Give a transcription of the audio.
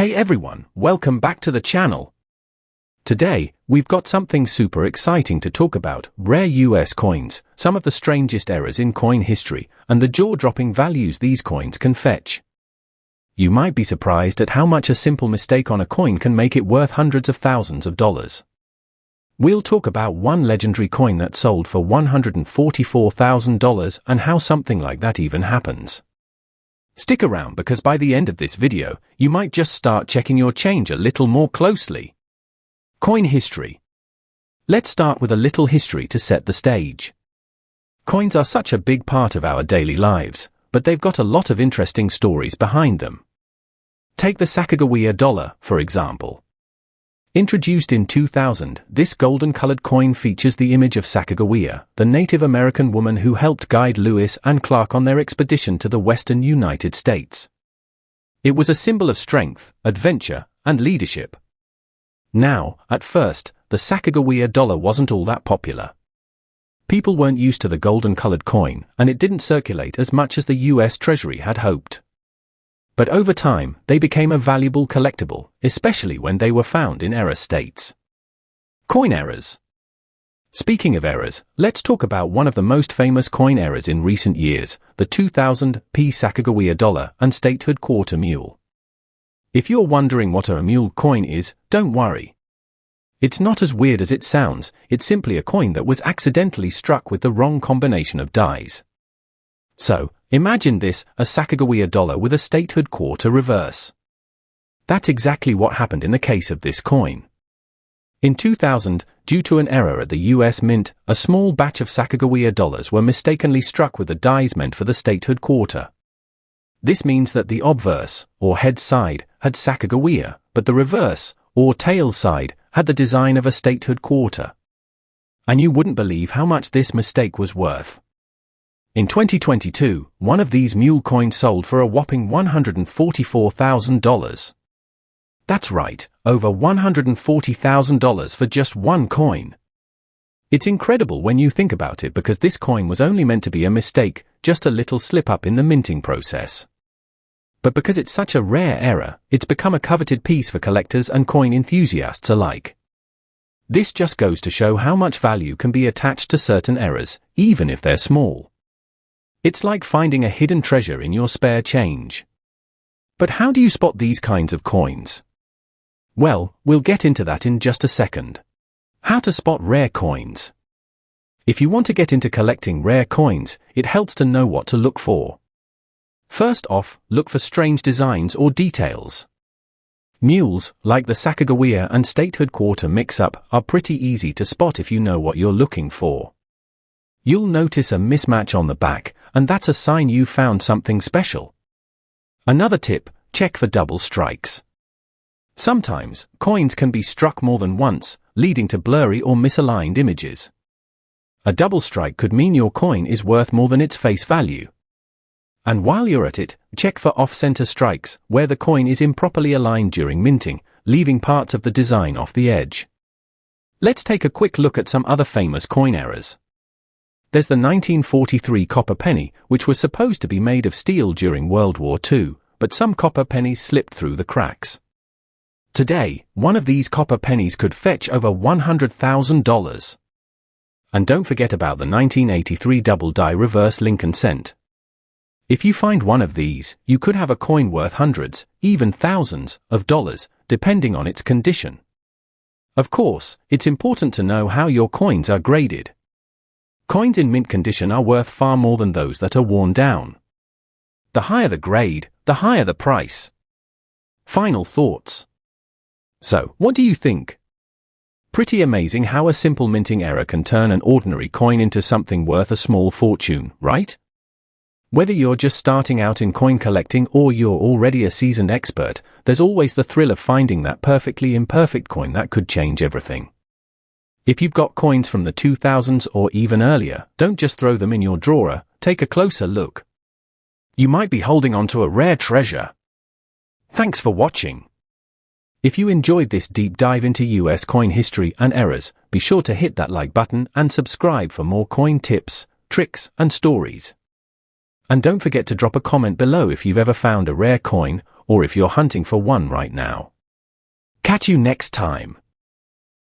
Hey everyone, welcome back to the channel. Today, we've got something super exciting to talk about: rare US coins, some of the strangest errors in coin history, and the jaw-dropping values these coins can fetch. You might be surprised at how much a simple mistake on a coin can make it worth hundreds of thousands of dollars. We'll talk about one legendary coin that sold for $144,000 and how something like that even happens. Stick around because by the end of this video, you might just start checking your change a little more closely. Coin history. Let's start with a little history to set the stage. Coins are such a big part of our daily lives, but they've got a lot of interesting stories behind them. Take the Sacagawea dollar, for example. Introduced in 2000, this golden-colored coin features the image of Sacagawea, the Native American woman who helped guide Lewis and Clark on their expedition to the western United States. It was a symbol of strength, adventure, and leadership. Now, at first, the Sacagawea dollar wasn't all that popular. People weren't used to the golden-colored coin, and it didn't circulate as much as the US Treasury had hoped. But over time, they became a valuable collectible, especially when they were found in error states. Coin errors. Speaking of errors, let's talk about one of the most famous coin errors in recent years, the 2000 Sacagawea dollar and statehood quarter mule. If you're wondering what a mule coin is, don't worry. It's not as weird as it sounds. It's simply a coin that was accidentally struck with the wrong combination of dies. So, imagine this, a Sacagawea dollar with a statehood quarter reverse. That's exactly what happened in the case of this coin. In 2000, due to an error at the US Mint, a small batch of Sacagawea dollars were mistakenly struck with the dies meant for the statehood quarter. This means that the obverse, or head side, had Sacagawea, but the reverse, or tail side, had the design of a statehood quarter. And you wouldn't believe how much this mistake was worth. In 2022, one of these mule coins sold for a whopping $144,000. That's right, over $140,000 for just one coin. It's incredible when you think about it because this coin was only meant to be a mistake, just a little slip-up in the minting process. But because it's such a rare error, it's become a coveted piece for collectors and coin enthusiasts alike. This just goes to show how much value can be attached to certain errors, even if they're small. It's like finding a hidden treasure in your spare change. But how do you spot these kinds of coins? Well, we'll get into that in just a second. How to spot rare coins. If you want to get into collecting rare coins, it helps to know what to look for. First off, look for strange designs or details. Mules, like the Sacagawea and statehood quarter mix-up, are pretty easy to spot if you know what you're looking for. You'll notice a mismatch on the back, and that's a sign you found something special. Another tip, check for double strikes. Sometimes, coins can be struck more than once, leading to blurry or misaligned images. A double strike could mean your coin is worth more than its face value. And while you're at it, check for off-center strikes, where the coin is improperly aligned during minting, leaving parts of the design off the edge. Let's take a quick look at some other famous coin errors. There's the 1943 copper penny, which was supposed to be made of steel during World War II, but some copper pennies slipped through the cracks. Today, one of these copper pennies could fetch over $100,000. And don't forget about the 1983 double die reverse Lincoln cent. If you find one of these, you could have a coin worth hundreds, even thousands, of dollars, depending on its condition. Of course, it's important to know how your coins are graded. Coins in mint condition are worth far more than those that are worn down. The higher the grade, the higher the price. Final thoughts. So, what do you think? Pretty amazing how a simple minting error can turn an ordinary coin into something worth a small fortune, right? Whether you're just starting out in coin collecting or you're already a seasoned expert, there's always the thrill of finding that perfectly imperfect coin that could change everything. If you've got coins from the 2000s or even earlier, don't just throw them in your drawer, take a closer look. You might be holding on to a rare treasure. Thanks for watching. If you enjoyed this deep dive into US coin history and errors, be sure to hit that like button and subscribe for more coin tips, tricks, and stories. And don't forget to drop a comment below if you've ever found a rare coin or if you're hunting for one right now. Catch you next time.